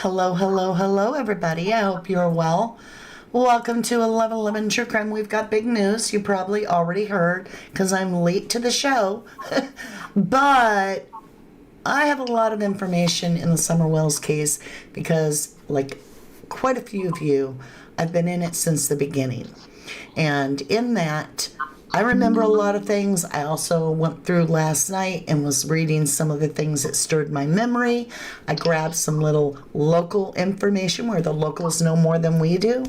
Hello, hello, hello, everybody. I hope you're well. Welcome to 1111 True Crime. We've got big news. You probably already heard because I'm late to the show. But I have a lot of information in the Summer Wells case because, like quite a few of you, I've been in it since the beginning. And in that, I remember a lot of things. I also went through last night and was reading some of the things that stirred my memory. I grabbed some little local information where the locals know more than we do.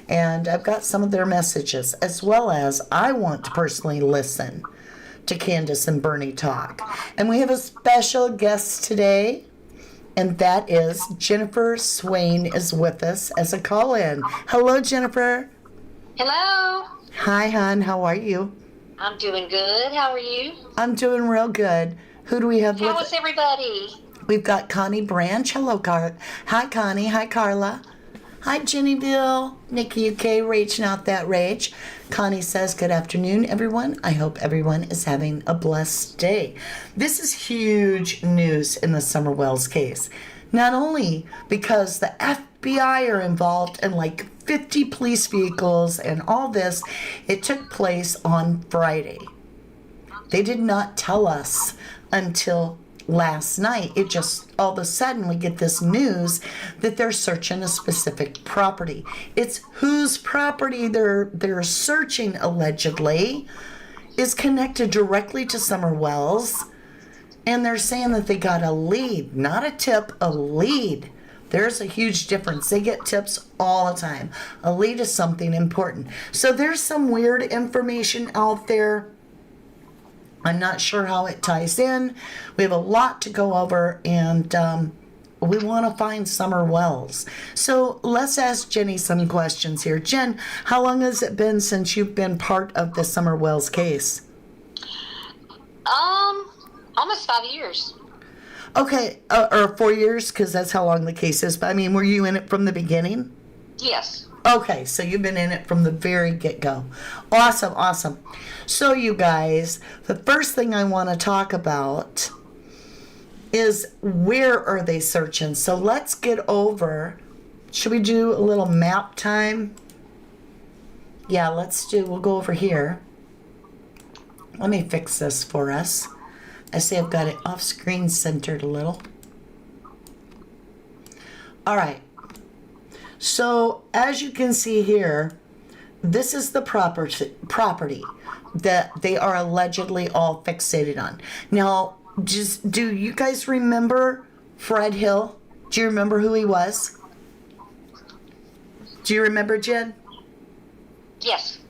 And I've got some of their messages, as well as I want to personally listen to Candace and Bernie talk. And we have a special guest today, and that is Jennifer Swain is with us as a call-in. Hello, Jennifer. Hello. Hi, hon. How are you? I'm doing good. How are you? I'm doing real good. Who do we have with How is everybody? We've got Connie Branch. Hello, Hi, Connie. Hi, Carla. Hi, Greeneville. Nikki UK, raging out that rage. Connie says, good afternoon, everyone. I hope everyone is having a blessed day. This is huge news in the Summer Wells case. Not only because the FBI are involved in like 50 police vehicles and all this, it took place on Friday. They did not tell us until last night. It just, all of a sudden, we get this news that they're searching a specific property. It's whose property they're searching, allegedly, is connected directly to Summer Wells. And they're saying that they got a lead, not a tip, a lead. There's a huge difference. They get tips all the time. A lead is something important. So there's some weird information out there. I'm not sure how it ties in. We have a lot to go over, and we want to find Summer Wells. So let's ask Jenny some questions here. Jen, how long has it been since you've been part of the Summer Wells case? Almost 5 years. Okay, or 4 years, because that's how long the case is. But I mean, were you in it from the beginning? Yes. Okay, so you've been in it from the very get-go. Awesome, awesome. So you guys, the first thing I want to talk about is where are they searching? So let's get over, should we do a little map time? Yeah, we'll go over here. Let me fix this for us. I see I've got it off-screen centered a little. All right. So as you can see here, this is the property that they are allegedly all fixated on. Now, do you guys remember Fred Hill? Do you remember who he was? Do you remember, Jen? Yes.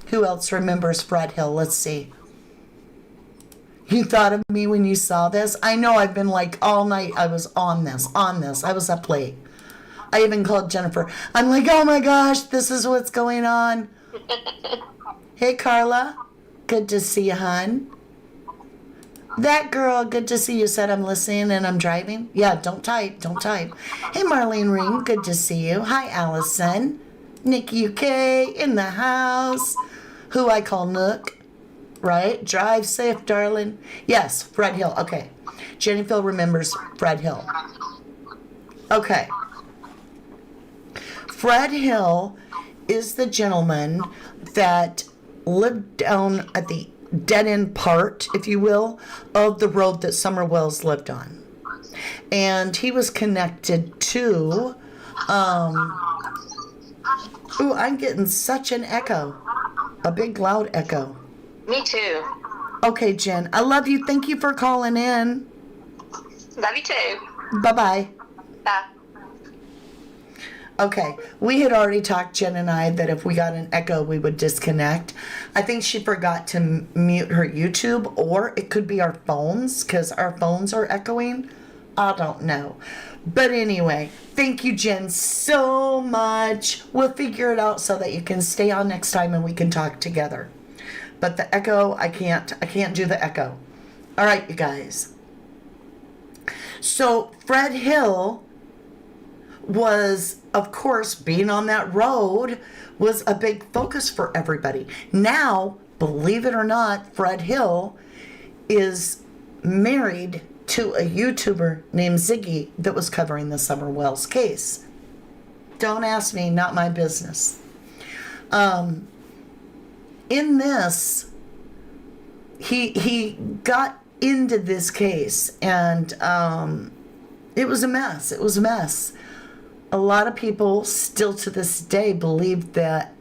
Who else remembers Fred Hill? Let's see. You thought of me when you saw this? I know I've been like all night. I was on this. I was up late. I even called Jennifer. I'm like, oh my gosh, this is what's going on. Hey, Carla. Good to see you, hon. That girl, good to see you. Said I'm listening and I'm driving. Yeah, don't type. Hey, Marlene Ring, good to see you. Hi, Allison. Nikki UK in the house. Who I call Nook. Right? Drive safe, darling. Yes, Fred Hill. Okay. Jennifer remembers Fred Hill. Okay. Fred Hill is the gentleman that lived down at the dead-end part, if you will, of the road that Summer Wells lived on. And he was connected to, ooh, I'm getting such an echo. A big, loud echo. Me too. Okay, Jen. I love you. Thank you for calling in. Love you too. Bye-bye. Bye. Okay, we had already talked, Jen and I, that if we got an echo, we would disconnect. I think she forgot to mute her YouTube, or it could be our phones, because our phones are echoing. I don't know. But anyway, thank you, Jen, so much. We'll figure it out so that you can stay on next time and we can talk together. But the echo, I can't do the echo. All right, you guys. So Fred Hill was, of course, being on that road was a big focus for everybody. Now, believe it or not, Fred Hill is married to a YouTuber named Ziggy that was covering the Summer Wells case. Don't ask me, not my business. In this, he got into this case, and it was a mess. It was a mess. A lot of people still to this day believe that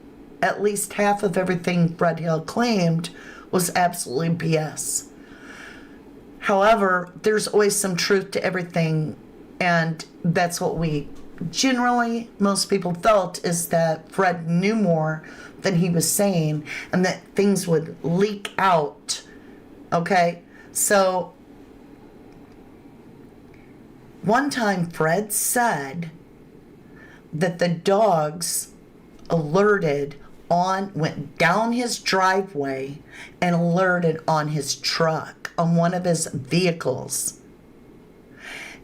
at least half of everything Fred Hill claimed was absolutely BS. However, there's always some truth to everything, and that's what we generally, most people felt, is that Fred knew more than he was saying, and that things would leak out. Okay? So, one time Fred said that the dogs went down his driveway and alerted on his truck, on one of his vehicles.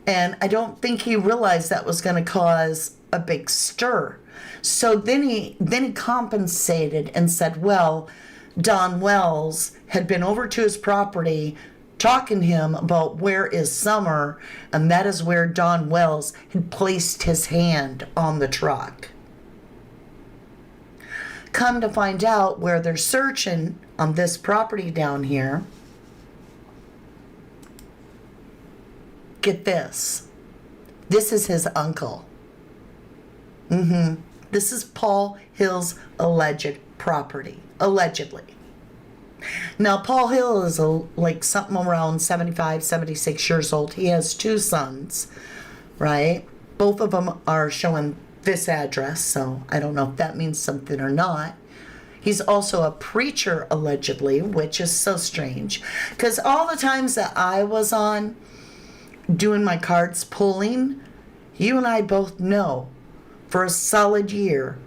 And I don't think he realized that was going to cause a big stir. So then he compensated and said, well, Don Wells had been over to his property talking to him about where is Summer, and that is where Don Wells had placed his hand on the truck. Come to find out, where they're searching on this property down here, get this. This is his uncle. This is Paul Hill's alleged property. Allegedly. Now, Paul Hill is like something around 75, 76 years old. He has 2 sons, right? Both of them are showing this address, so I don't know if that means something or not. He's also a preacher, allegedly, which is so strange. Because all the times that I was on doing my cards pulling, you and I both know, for a solid year,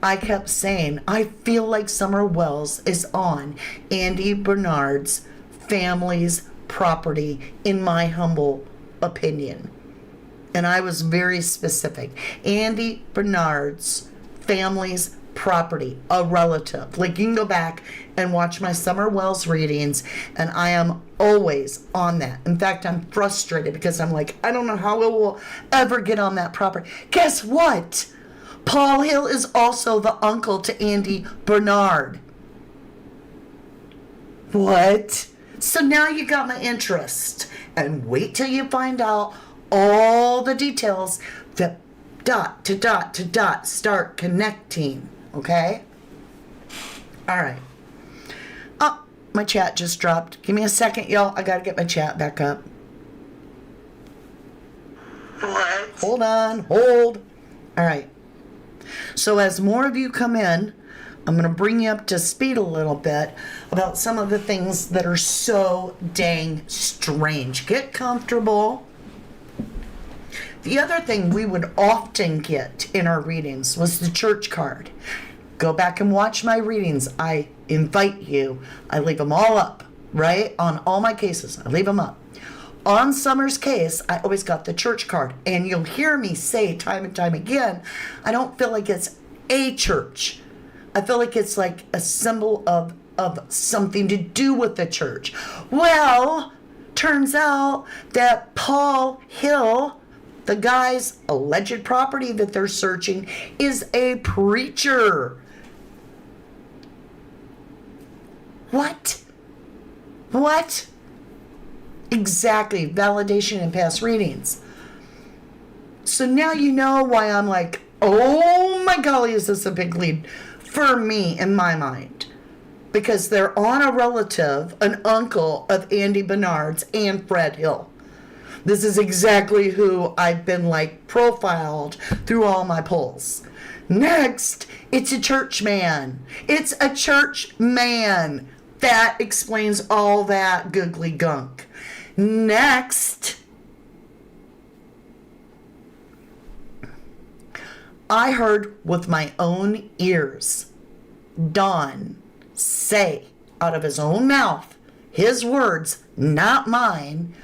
I kept saying, I feel like Summer Wells is on Andy Bernard's family's property, in my humble opinion. And I was very specific. Andy Bernard's family's property, a relative. Like, you can go back and watch my Summer Wells readings, and I am always on that. In fact, I'm frustrated because I'm like, I don't know how it will ever get on that property. Guess what? Paul Hill is also the uncle to Andy Bernard. What? So now you got my interest. And wait till you find out all the details that dot to dot to dot start connecting. Okay? All right. Oh, my chat just dropped. Give me a second, y'all. I got to get my chat back up. What? Hold on. Hold. All right. So as more of you come in, I'm going to bring you up to speed a little bit about some of the things that are so dang strange. Get comfortable. The other thing we would often get in our readings was the church card. Go back and watch my readings. I invite you. I leave them all up, right? On all my cases, I leave them up. On Summer's case, I always got the church card. And you'll hear me say time and time again, I don't feel like it's a church. I feel like it's like a symbol of something to do with the church. Well, turns out that Paul Hill, the guy's alleged property that they're searching, is a preacher. What? What? Exactly. Validation in past readings. So now you know why I'm like, oh my golly, is this a big lead for me in my mind? Because they're on a relative, an uncle of Andy Bernard's and Fred Hill. This is exactly who I've been like profiled through all my polls. Next, it's a church man. It's a church man. That explains all that googly gunk. Next, I heard with my own ears Don say out of his own mouth, his words, not mine,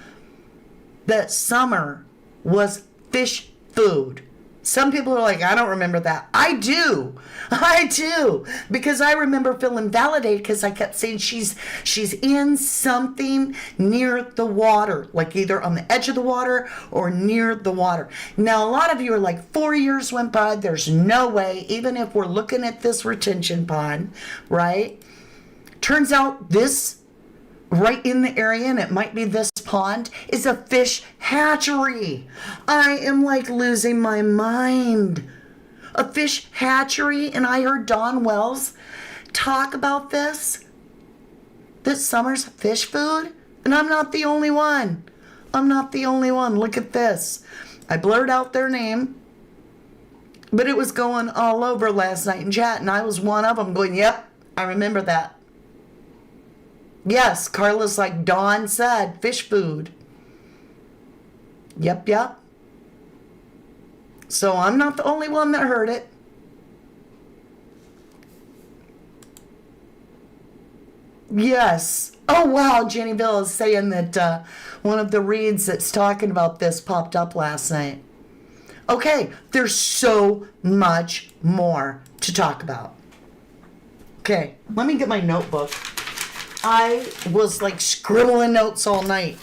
that Summer was fish food Some people are like, I don't remember that. I do. I do. Because I remember feeling validated because I kept saying she's in something near the water, like either on the edge of the water or near the water. Now, a lot of you are like, 4 years went by. There's no way, even if we're looking at this retention pond, right? Turns out this right in the area, and it might be this pond, is a fish hatchery. I am like losing my mind. A fish hatchery, and I heard Dawn Wells talk about this summer's fish food, and I'm not the only one. I'm not the only one. Look at this. I blurred out their name, but it was going all over last night in chat, and I was one of them going, yep, I remember that. Yes, Carla's like Dawn said, fish food. Yep. So I'm not the only one that heard it. Yes. Oh, wow, Greeneville is saying that one of the reads that's talking about this popped up last night. Okay, there's so much more to talk about. Okay, let me get my notebook. I was like scribbling notes all night.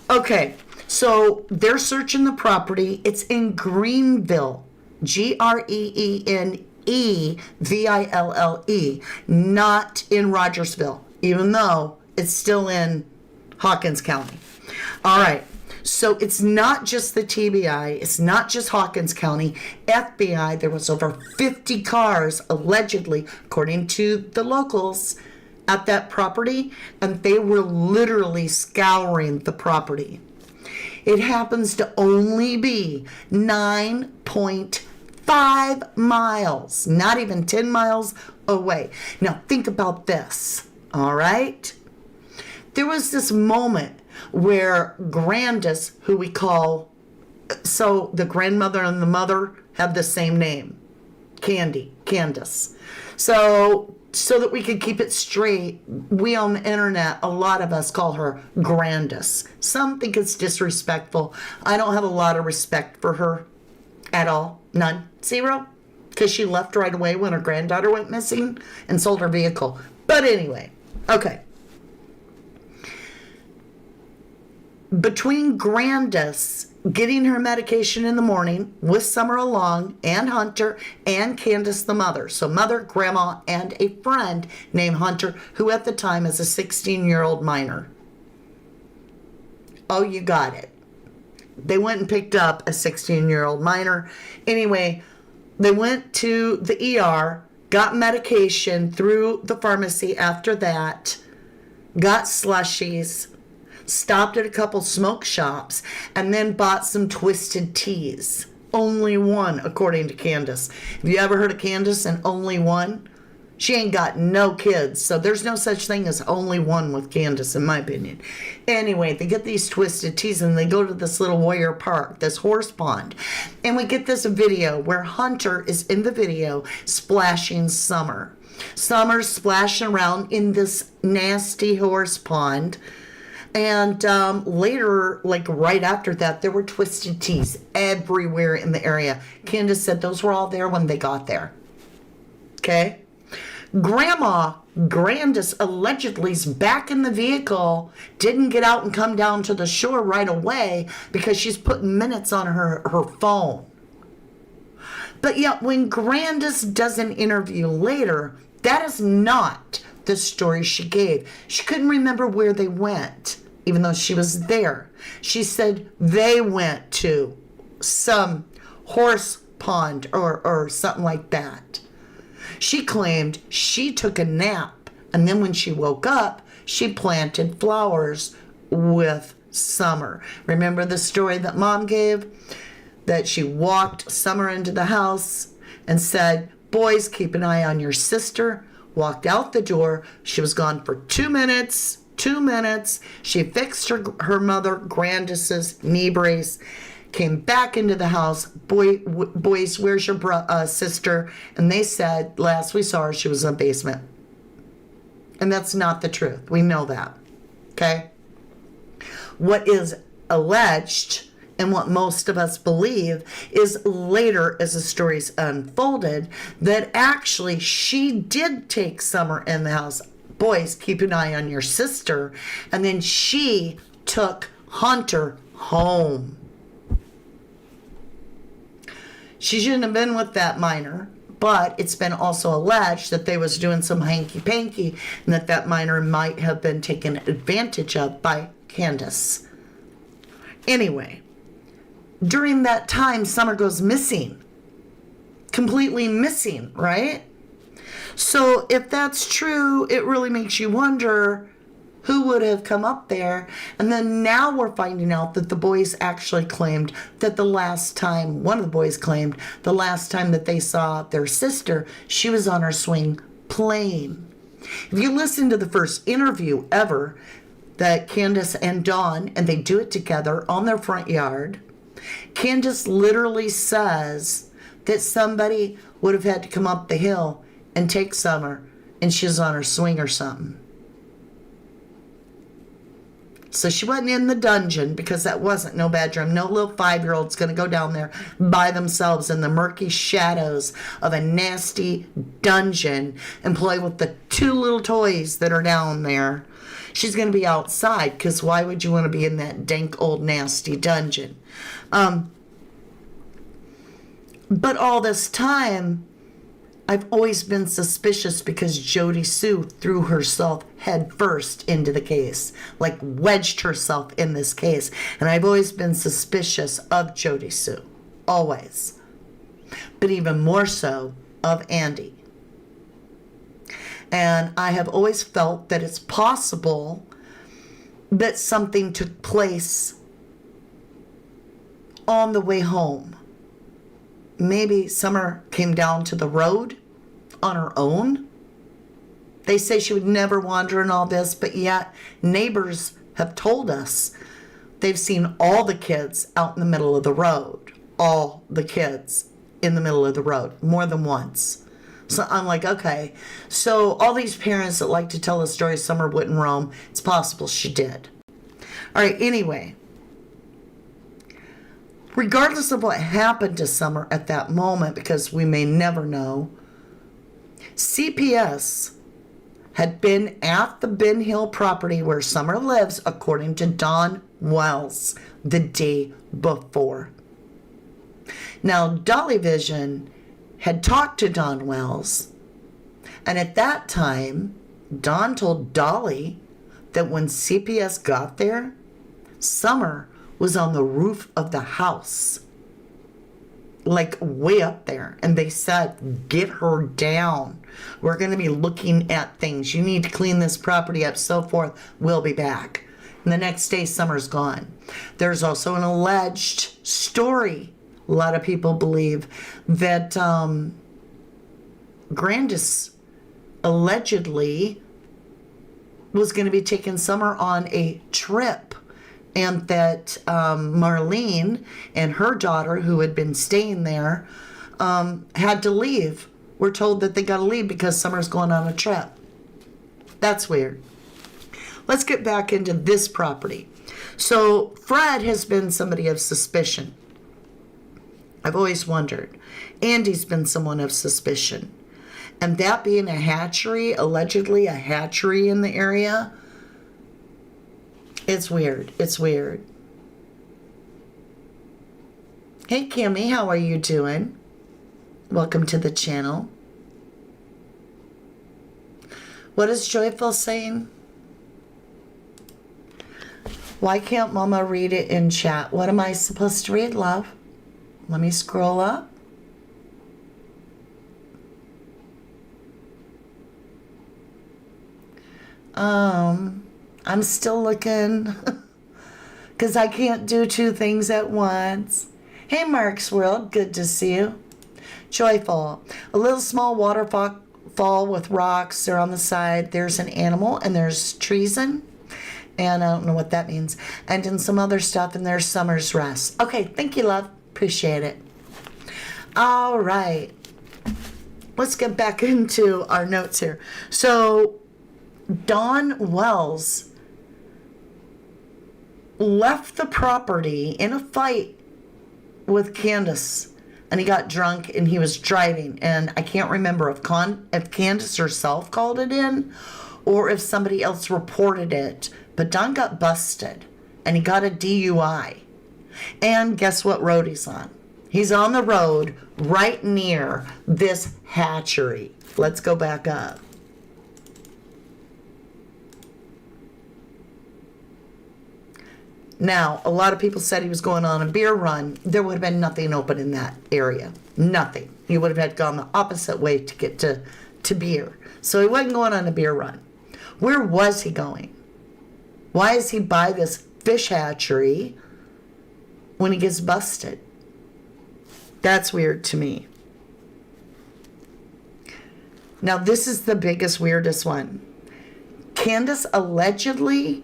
Okay, so they're searching the property. It's in Greeneville, Greeneville, not in Rogersville, even though it's still in Hawkins County. All right, so it's not just the TBI, it's not just Hawkins County, FBI. There was over 50 cars, allegedly, according to the locals, at that property, and they were literally scouring the property. It happens to only be 9.5 miles, not even 10 miles away. Now think about this, all right? There was this moment where Grandis, who we call, so the grandmother and the mother have the same name, Candace. So that we could keep it straight, we on the internet, a lot of us call her Grandis. Some think it's disrespectful. I don't have a lot of respect for her at all. None. Zero. Because she left right away when her granddaughter went missing and sold her vehicle. But anyway, okay. Between Grandis getting her medication in the morning with Summer along and Hunter and Candace the mother. So mother, grandma, and a friend named Hunter, who at the time is a 16-year-old minor. Oh, you got it. They went and picked up a 16-year-old minor. Anyway, they went to the ER, got medication through the pharmacy after that, got slushies, stopped at a couple smoke shops, and then bought some twisted teas. Only one, according to Candace. Have you ever heard of Candace and only one? She ain't got no kids, so there's no such thing as only one with Candace, in my opinion. Anyway, they get these twisted teas, and they go to this little Warrior Park, this horse pond. And we get this video where Hunter is in the video splashing Summer. Summer's splashing around in this nasty horse pond. And later, like right after that, there were twisted teas everywhere in the area. Candace said those were all there when they got there. Okay? Grandma Grandis allegedly is back in the vehicle, didn't get out and come down to the shore right away because she's putting minutes on her phone. But yet when Grandis does an interview later, that is not the story she gave. She couldn't remember where they went, even though she was there. She said they went to some horse pond or something like that. She claimed she took a nap, and then when she woke up, she planted flowers with Summer. Remember the story that Mom gave? That she walked Summer into the house and said, "Boys, keep an eye on your sister." Walked out the door. She was gone for 2 minutes. 2 minutes. She fixed her mother Grandis's knee brace. Came back into the house. Boys, where's your sister? And they said, last we saw her, she was in the basement. And that's not the truth. We know that. Okay? What is alleged and what most of us believe is later, as the stories unfolded, that actually she did take Summer in the house. Boys, keep an eye on your sister. And then she took Hunter home. She shouldn't have been with that minor, but it's been also alleged that they was doing some hanky-panky and that minor might have been taken advantage of by Candace. Anyway, during that time, Summer goes missing. Completely missing, right? So if that's true, it really makes you wonder who would have come up there. And then now we're finding out that the boys actually claimed that the last time, one of the boys claimed, the last time that they saw their sister, she was on her swing playing. If you listen to the first interview ever that Candace and Dawn, and they do it together on their front yard, Candace literally says that somebody would have had to come up the hill and take Summer, and she was on her swing or something. So she wasn't in the dungeon, because that wasn't no bedroom. No little 5-year-old's going to go down there by themselves in the murky shadows of a nasty dungeon and play with the 2 little toys that are down there. She's going to be outside, because why would you want to be in that dank old nasty dungeon? But all this time, I've always been suspicious because Jody Sue threw herself head first into the case, like wedged herself in this case. And I've always been suspicious of Jody Sue, always. But even more so of Andy. And I have always felt that it's possible that something took place on the way home. Maybe Summer came down to the road on her own. They say she would never wander in all this, but yet neighbors have told us they've seen all the kids out in the middle of the road. All the kids in the middle of the road, more than once. So I'm like, okay, so all these parents that like to tell the story Summer wouldn't roam, it's possible she did. All right, anyway. Regardless of what happened to Summer at that moment, because we may never know, CPS had been at the Ben Hill property where Summer lives, according to Don Wells, the day before. Now, Dolly Vision had talked to Don Wells, and at that time, Don told Dolly that when CPS got there, Summer was on the roof of the house, like way up there. And they said, get her down. We're going to be looking at things. You need to clean this property up, so forth. We'll be back. And the next day, Summer's gone. There's also an alleged story. A lot of people believe that Grandis allegedly was going to be taking Summer on a trip. And that Marlene and her daughter, who had been staying there, had to leave. We're told that they got to leave because Summer's going on a trip. That's weird. Let's get back into this property. So Fred has been somebody of suspicion. I've always wondered. Andy's been someone of suspicion. And that being a hatchery, allegedly a hatchery in the area, it's weird. It's weird. Hey, Kimmy, how are you doing? Welcome to the channel. What is Joyful saying? Why can't Mama read it in chat? What am I supposed to read, love? Let me scroll up. I'm still looking because I can't do 2 things at once. Hey, Mark's World, good to see you. Joyful, a little small waterfall with rocks. They're on the side. There's an animal and there's treason. And I don't know what that means. And then some other stuff, and there's Summer's Rest. Okay, thank you, love. Appreciate it. All right. Let's get back into our notes here. So, Don Wells left the property in a fight with Candace, and he got drunk and he was driving, and I can't remember if Candace herself called it in or if somebody else reported it, but Don got busted and he got a DUI. And guess what road he's on? He's on the road right near this hatchery. Let's go back up. Now, a lot of people said he was going on a beer run. There would have been nothing open in that area. Nothing. He would have had gone the opposite way to get to beer. So he wasn't going on a beer run. Where was he going? Why is he by this fish hatchery when he gets busted? That's weird to me. Now, this is the biggest, weirdest one. Candace allegedly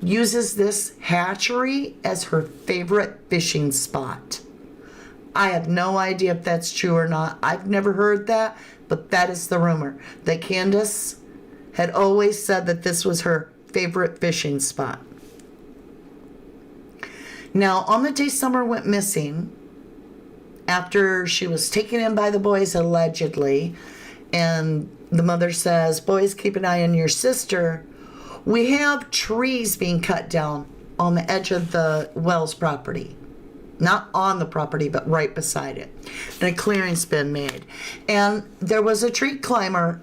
uses this hatchery as her favorite fishing spot. I have no idea if that's true or not. I've never heard that, but that is the rumor. That Candace had always said that this was her favorite fishing spot. Now, on the day Summer went missing, after she was taken in by the boys allegedly, and the mother says, boys, keep an eye on your sister, we have trees being cut down on the edge of the Wells property. Not on the property, but right beside it. And a clearing's been made. And there was a tree cutter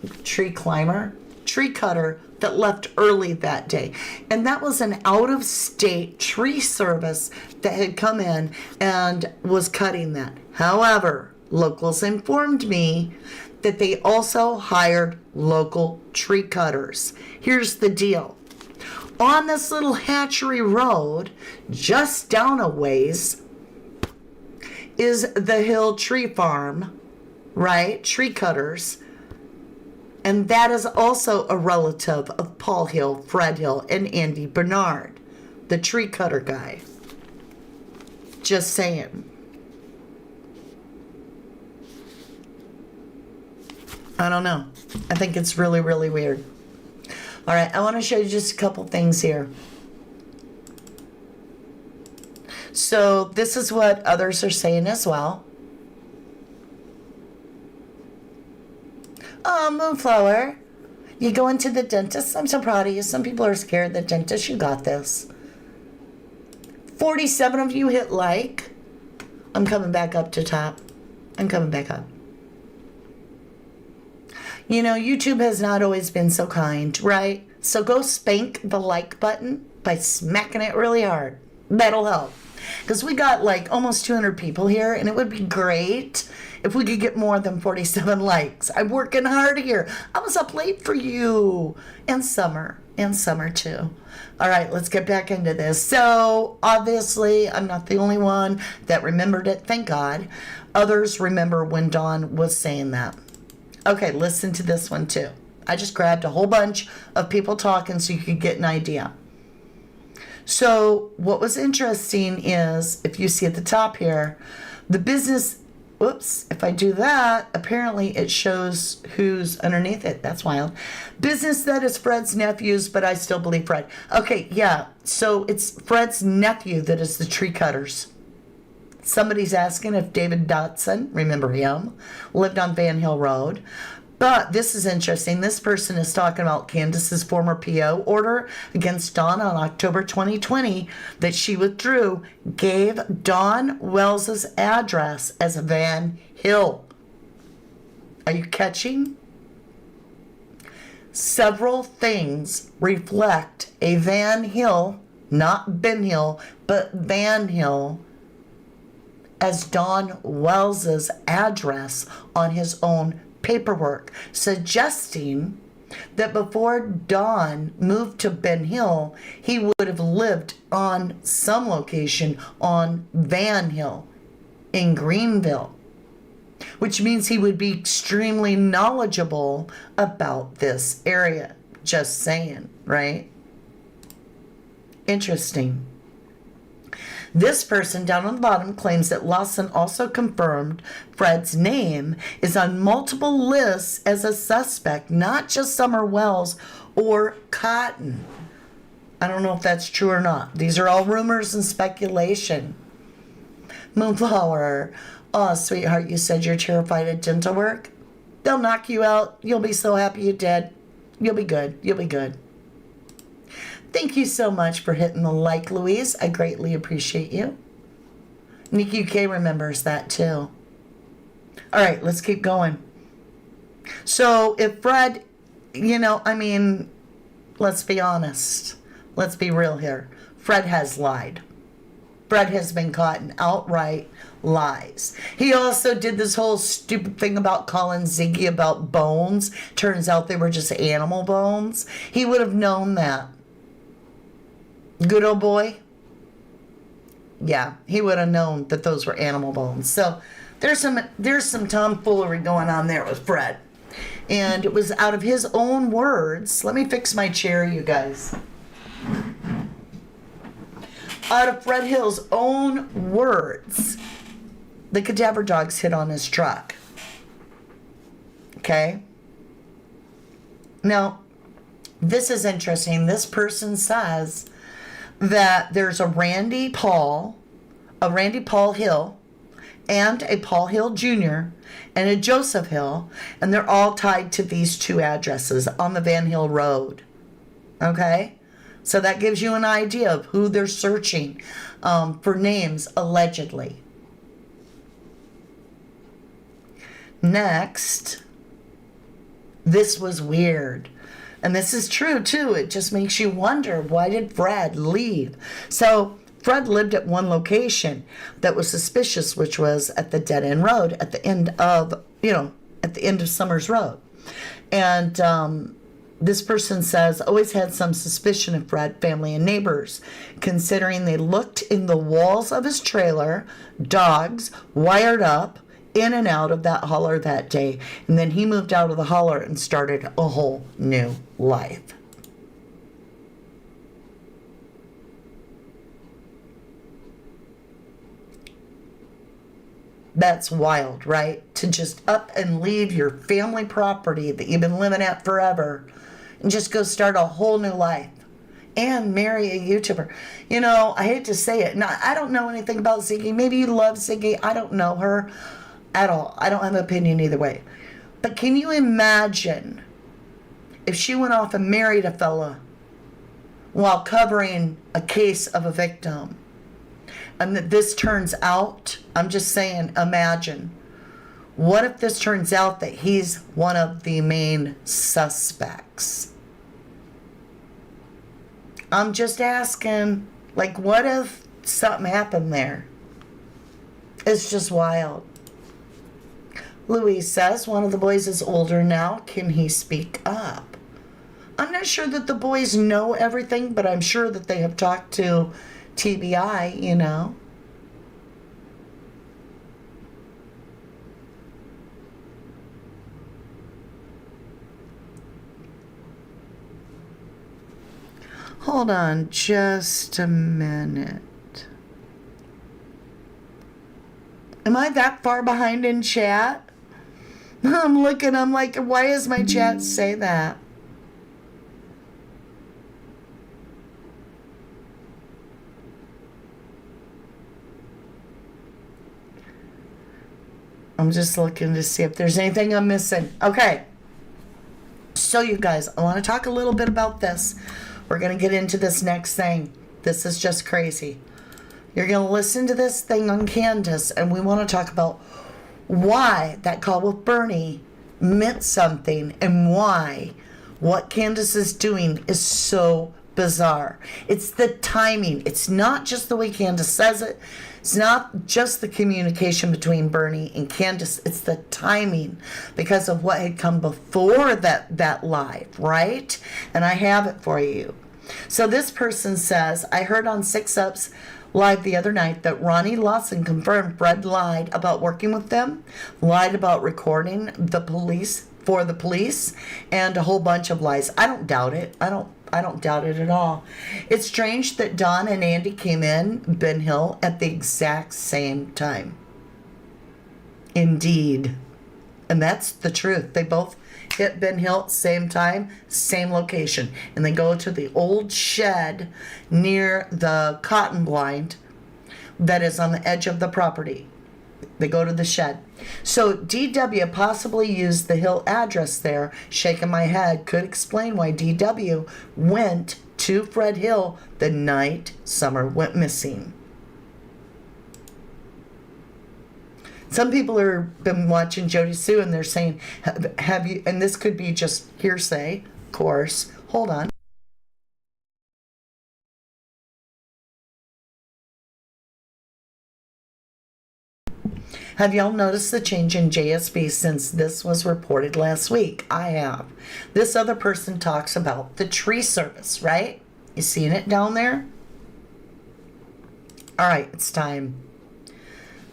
that left early that day. And that was an out-of-state tree service that had come in and was cutting that. However, locals informed me that they also hired local tree cutters. Here's the deal. On this little hatchery road, just down a ways, is the Hill Tree Farm, right? Tree cutters. And that is also a relative of Paul Hill, Fred Hill, and Andy Bernard, the tree cutter guy. Just saying. I don't know. I think it's really, really weird. All right, I want to show you just a couple things here. So this is what others are saying as well. Oh, Moonflower, you going to the dentist? I'm so proud of you. Some people are scared of the dentist. You got this. 47 of you hit like. I'm coming back up to top. I'm coming back up. You know, YouTube has not always been so kind, right? So go spank the like button by smacking it really hard. That'll help. Because we got like almost 200 people here, and it would be great if we could get more than 47 likes. I'm working hard here. I was up late for you. And Summer too. All right, let's get back into this. So obviously, I'm not the only one that remembered it. Thank God. Others remember when Dawn was saying that. Okay, listen to this one too. I just grabbed a whole bunch of people talking so you could get an idea. So what was interesting is, if you see at the top here, the business, whoops, if I do that, apparently it shows who's underneath it. That's wild. Business that is Fred's nephew's, but I still believe Fred. Okay, yeah, so it's Fred's nephew that is the tree cutters. Somebody's asking if David Dotson, remember him, lived on Van Hill Road. But this is interesting. This person is talking about Candace's former PO order against Dawn on October 2020 that she withdrew, gave Dawn Wells's address as Van Hill. Are you catching? Several things reflect a Van Hill, not Ben Hill, but Van Hill, as Dawn Wells's address on his own paperwork, suggesting that before Dawn moved to Ben Hill, he would have lived on some location on Van Hill in Greeneville, which means he would be extremely knowledgeable about this area. Just saying, right? Interesting. This person down on the bottom claims that Lawson also confirmed Fred's name is on multiple lists as a suspect, not just Summer Wells or Cotton. I don't know if that's true or not. These are all rumors and speculation. Moonflower. Oh, sweetheart, you said you're terrified of dental work? They'll knock you out. You'll be so happy you did. You'll be good. You'll be good. Thank you so much for hitting the like, Louise. I greatly appreciate you. Nikki UK remembers that too. All right, let's keep going. So if Fred, let's be honest. Let's be real here. Fred has lied. Fred has been caught in outright lies. He also did this whole stupid thing about calling Ziggy about bones. Turns out they were just animal bones. He would have known that. Good old boy. Yeah, he would have known that those were animal bones. So there's some tomfoolery going on there with Fred. And it was out of his own words. Let me fix my chair, you guys. Out of Fred Hill's own words, the cadaver dogs hit on his truck. Okay? Now, this is interesting. This person says that there's a Randy Paul Hill, and a Paul Hill Jr., and a Joseph Hill, and they're all tied to these two addresses on the Van Hill Road. Okay? So that gives you an idea of who they're searching for names, allegedly. Next, this was weird. And this is true, too. It just makes you wonder, why did Fred leave? So Fred lived at one location that was suspicious, which was at the Dead End Road at the end of, Summers Road. And this person says, always had some suspicion of Fred, family, and neighbors, considering they looked in the walls of his trailer, dogs wired up, in and out of that holler that day. And then he moved out of the holler and started a whole new life. That's wild, right? To just up and leave your family property that you've been living at forever and just go start a whole new life and marry a YouTuber. I hate to say it. Now, I don't know anything about Ziggy. Maybe you love Ziggy. I don't know her at all. I don't have an opinion either way. But can you imagine if she went off and married a fella while covering a case of a victim? And that this turns out, I'm just saying, imagine. What if this turns out that he's one of the main suspects? I'm just asking, what if something happened there? It's just wild. Louise says, one of the boys is older now. Can he speak up? I'm not sure that the boys know everything, but I'm sure that they have talked to TBI, Hold on just a minute. Am I that far behind in chat? I'm looking, I'm like, why does my chat say that? I'm just looking to see if there's anything I'm missing. Okay. So you guys, I want to talk a little bit about this. We're going to get into this next thing. This is just crazy. You're going to listen to this thing on Candace, and we want to talk about why that call with Bernie meant something and why what Candace is doing is so bizarre. It's the timing. It's not just the way Candace says it. It's not just the communication between Bernie and Candace. It's the timing because of what had come before that live, right? And I have it for you. So this person says, I heard on 6 Ups live the other night that Ronnie Lawson confirmed Fred lied about working with them, lied about recording the police for the police, and a whole bunch of lies. I don't doubt it. I don't doubt it at all. It's strange that Don and Andy came in Ben Hill at the exact same time. Indeed. And that's the truth. They both hit Ben Hill same time, same location. And they go to the old shed near the cotton blind that is on the edge of the property. They go to the shed. So DW possibly used the Hill address there. Shaking my head could explain why DW went to Fred Hill the night Summer went missing. Some people have been watching Jody Sue and they're saying, have you, and this could be just hearsay, of course. Hold on. Have y'all noticed the change in JSB since this was reported last week? I have. This other person talks about the tree service, right? You seeing it down there? All right, it's time.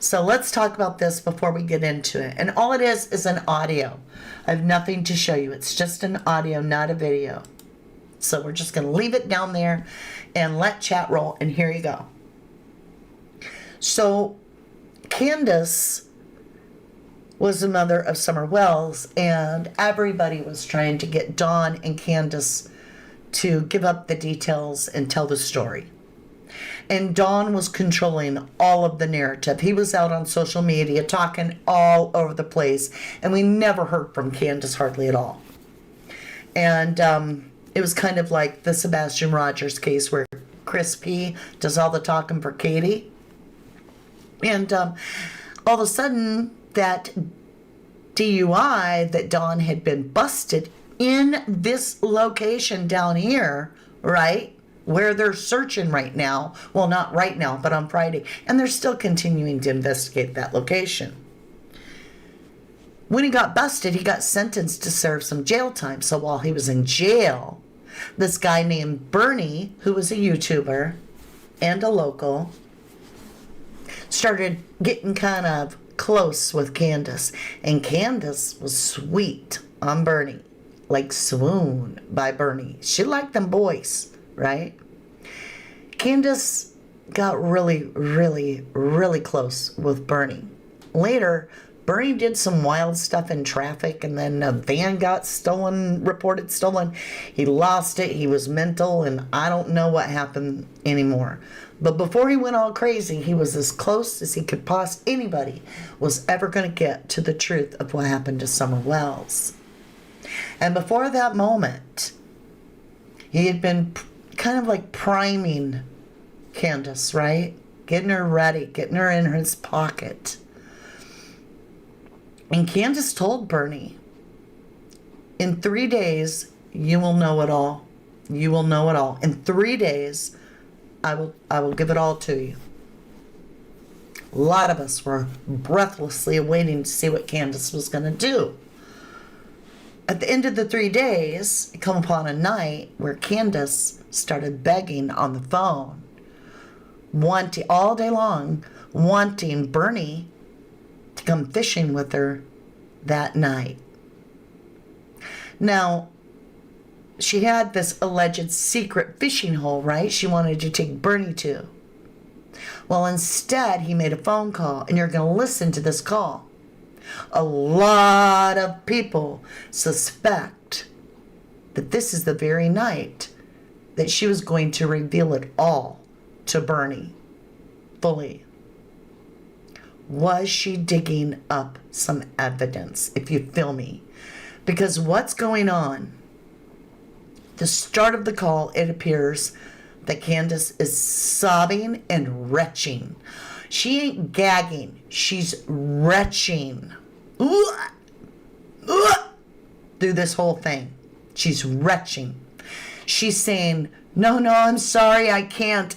So let's talk about this before we get into it. And all it is an audio. I have nothing to show you. It's just an audio, not a video. So we're just going to leave it down there and let chat roll. And here you go. So Candace was the mother of Summer Wells, and everybody was trying to get Dawn and Candace to give up the details and tell the story. And Dawn was controlling all of the narrative. He was out on social media talking all over the place, and we never heard from Candace hardly at all. And it was kind of like the Sebastian Rogers case where Chris P. does all the talking for Katie. And all of a sudden, that DUI that Dawn had been busted in this location down here, right? Where they're searching right now. Well, not right now, but on Friday. And they're still continuing to investigate that location. When he got busted, he got sentenced to serve some jail time. So while he was in jail, this guy named Bernie, who was a YouTuber and a local, started getting kind of close with Candace. And Candace was sweet on Bernie. Like swoon by Bernie. She liked them boys, right? Candace got really, really, really close with Bernie. Later, Bernie did some wild stuff in traffic, and then a van got stolen, reported stolen. He lost it. He was mental, and I don't know what happened anymore. But before he went all crazy, he was as close as he could anybody was ever going to get to the truth of what happened to Summer Wells. And before that moment, he had been kind of like priming Candace, right? Getting her ready, getting her in his pocket. And Candace told Bernie, in 3 days, you will know it all. You will know it all. In 3 days, I will give it all to you. A lot of us were breathlessly awaiting to see what Candace was going to do. At the end of the 3 days, it come upon a night where Candace started begging on the phone, wanting all day long, wanting Bernie to come fishing with her that night. Now, she had this alleged secret fishing hole, right? She wanted to take Bernie to. Well, instead, he made a phone call, and you're going to listen to this call. A lot of people suspect that this is the very night that she was going to reveal it all to Bernie fully. Was she digging up some evidence, if you feel me? Because what's going on? The start of the call, it appears that Candace is sobbing and retching. She ain't gagging. She's retching. Through this whole thing. She's retching. She's saying, no, I'm sorry, I can't.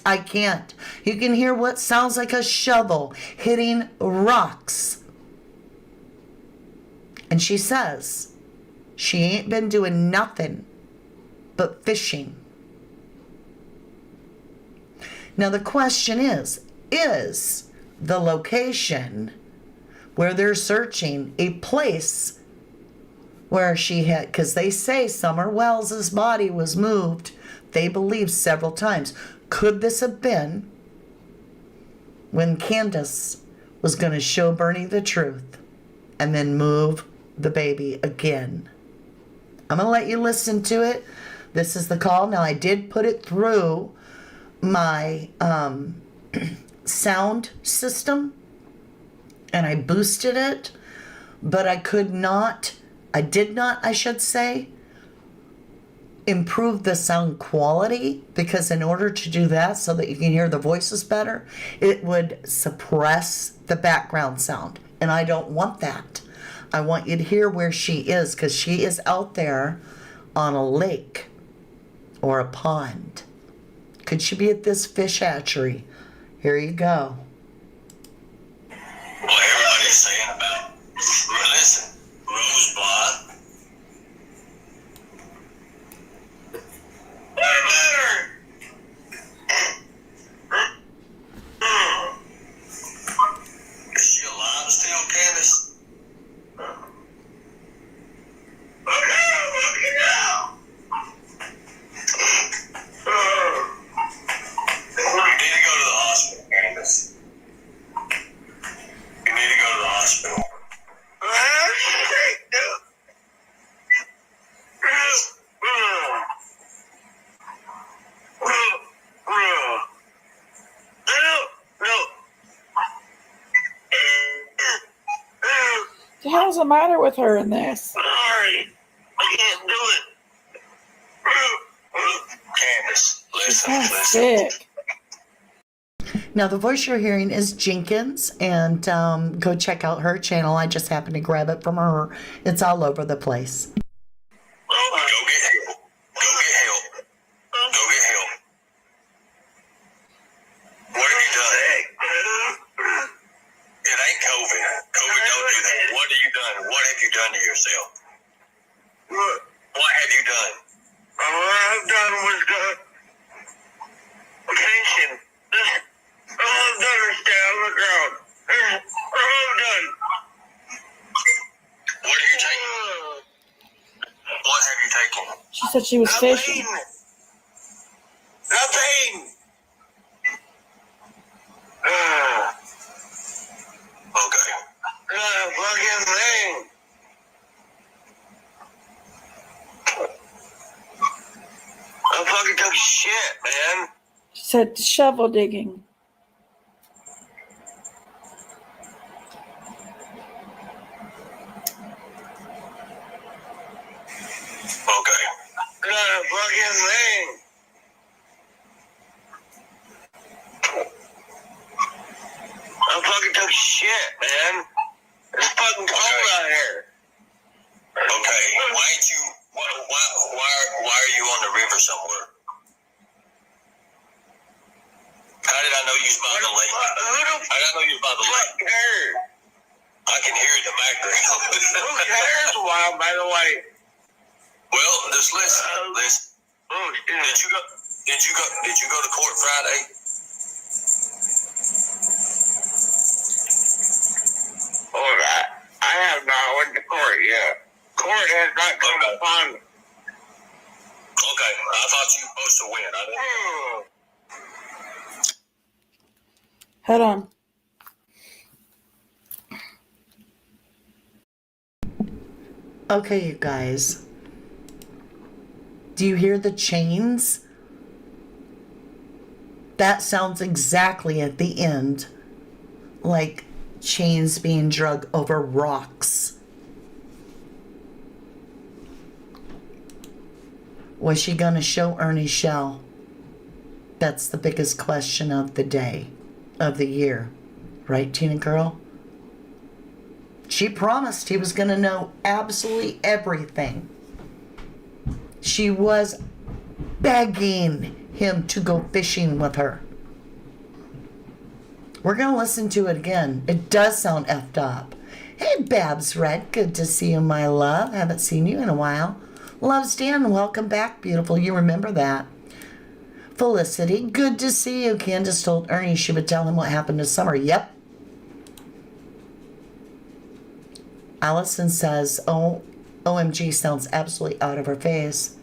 You can hear what sounds like a shovel hitting rocks. And she says she ain't been doing nothing but fishing. Now the question is the location where they're searching a place where she had, because they say Summer Wells's body was moved, they believe, several times. Could this have been when Candace was going to show Bernie the truth and then move the baby again. I'm going to let you listen to it. This is the call. Now, I did put it through my sound system, and I boosted it, but I did not, I should say, improve the sound quality, because in order to do that so that you can hear the voices better, it would suppress the background sound, and I don't want that. I want you to hear where she is, because she is out there on a lake or a pond. Could she be at this fish hatchery? Here you go. What everybody's saying about, listen, Rosebud. Is she alive still, Candace? You need to go to the hospital, Candace. You need to go to the hospital. The hell's the matter with her in this? Sorry, I can't do it. Candace, She listen, sounds listen. sick. Now, the voice you're hearing is Jenkins, and go check out her channel. I just happened to grab it from her. It's all over the place. Go get help. Go get help. Go get help. What have you done? It ain't COVID. COVID don't do that. What have you done? What have you done to yourself? What have you done? All I've done was attention. All I've done is stay on the ground. All I've done. What have you taken? What have you taken? She said she was fishing. Nothing. Okay. Not a fucking thing. I fucking took shit, man. She said shovel digging. Okay. Not a fucking thing. I fucking took shit, man. It's fucking cold out here. Okay. Why ain't you? Why are you on the river somewhere? How did I know you was by the lake? How did I know you was by the lake? I can hear it in the background. Who cares? Why, by the way? Well, just listen. Did you go to court Friday? All right. I have not went to court yet. Court has not come upon me. Okay, I thought you were supposed to win. I didn't. Hold on. Okay, you guys. Do you hear the chains? That sounds exactly at the end like chains being dragged over rocks. Was she going to show Ernie's shell? That's the biggest question of the day, of the year. Right, Tina girl? She promised he was going to know absolutely everything. She was begging him to go fishing with her. We're going to listen to it again. It does sound effed up. Hey, Babs Red. Good to see you, my love. Haven't seen you in a while. Loves Dan. Welcome back, beautiful. You remember that. Felicity. Good to see you. Candace told Ernie she would tell him what happened this summer. Yep. Allison says, oh, OMG sounds absolutely out of her face.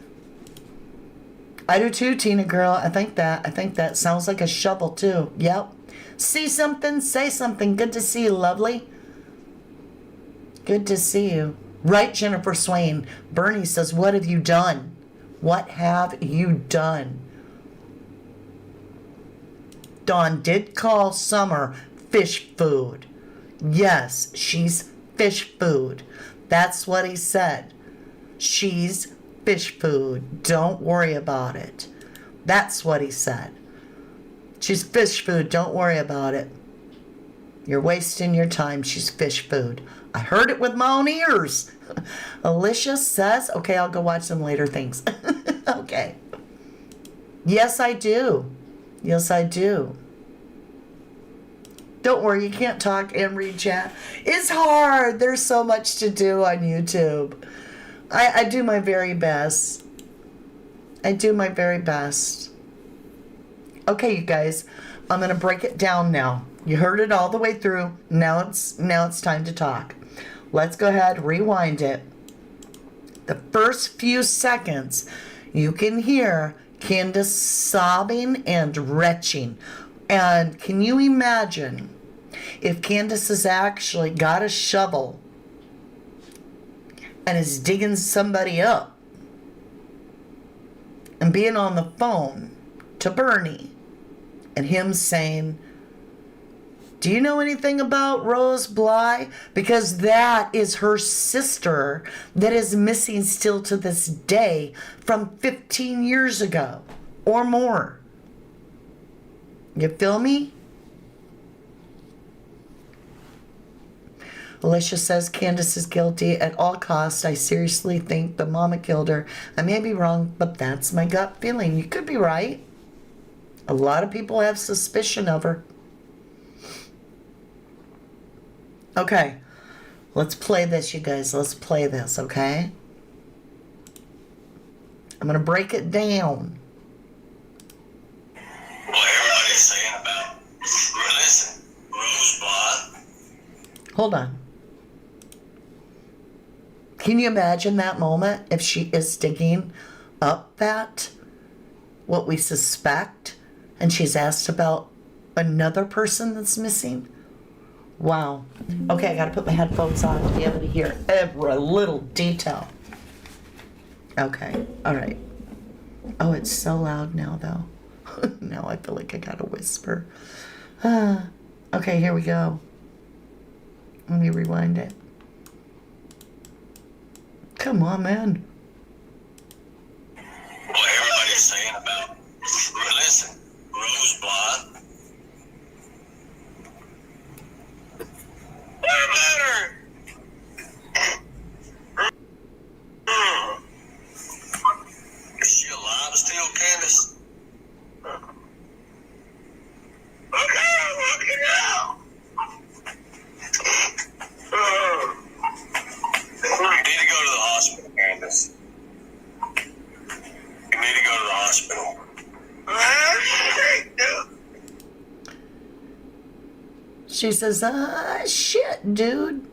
I do too, Tina girl. I think that sounds like a shovel too. Yep. See something, say something. Good to see you, lovely. Good to see you. Right, Jennifer Swain. Bernie says, what have you done? What have you done? Dawn did call Summer fish food. Yes, she's fish food. That's what he said. She's fish food. Don't worry about it. That's what he said. She's fish food. Don't worry about it. You're wasting your time. She's fish food. I heard it with my own ears. Alicia says, okay, I'll go watch some later things. Okay. Yes, I do. Yes, I do. Don't worry, you can't talk and read chat. It's hard. There's so much to do on YouTube. I do my very best. I do my very best. Okay, you guys, I'm gonna break it down now. You heard it all the way through. Now it's time to talk. Let's go ahead, rewind it. The first few seconds, you can hear Candace sobbing and retching. And can you imagine if Candace has actually got a shovel and is digging somebody up and being on the phone to Bernie and him saying, do you know anything about Rose Bly? Because that is her sister that is missing still to this day from 15 years ago or more. You feel me? Alicia says Candace is guilty at all costs. I seriously think the mama killed her. I may be wrong, but that's my gut feeling. You could be right. A lot of people have suspicion of her. Okay, let's play this, you guys. Let's play this, okay? I'm going to break it down. What everybody's saying about, listen, Rose Bly. Hold on. Can you imagine that moment if she is digging up what we suspect, and she's asked about another person that's missing? Wow. Okay, I gotta put my headphones on to be able to hear every little detail. Okay, all right. Oh, it's so loud now, though. Now I feel like I gotta whisper. Okay, here we go. Let me rewind it. Come on, man. What everybody's saying about, listen, Rose Bly. What about her? Is she alive still, Candace? Okay, I'm looking out. You need to go to the hospital, Candace. You need to go to the hospital. She says, shit, dude.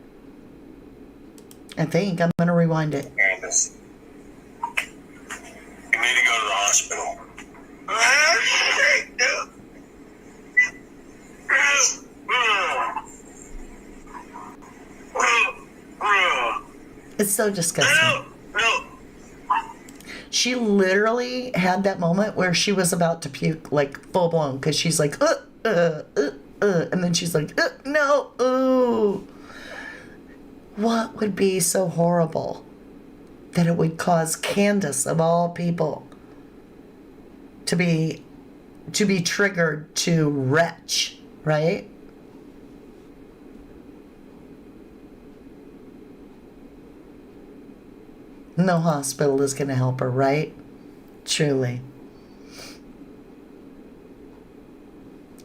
I think I'm gonna rewind it. Candace. You need to go to the hospital. It's so disgusting. No. She literally had that moment where she was about to puke, like full blown, because she's like, and then she's like, no, ooh. What would be so horrible that it would cause Candace, of all people, to be triggered to retch, right? No hospital is going to help her, right? Truly.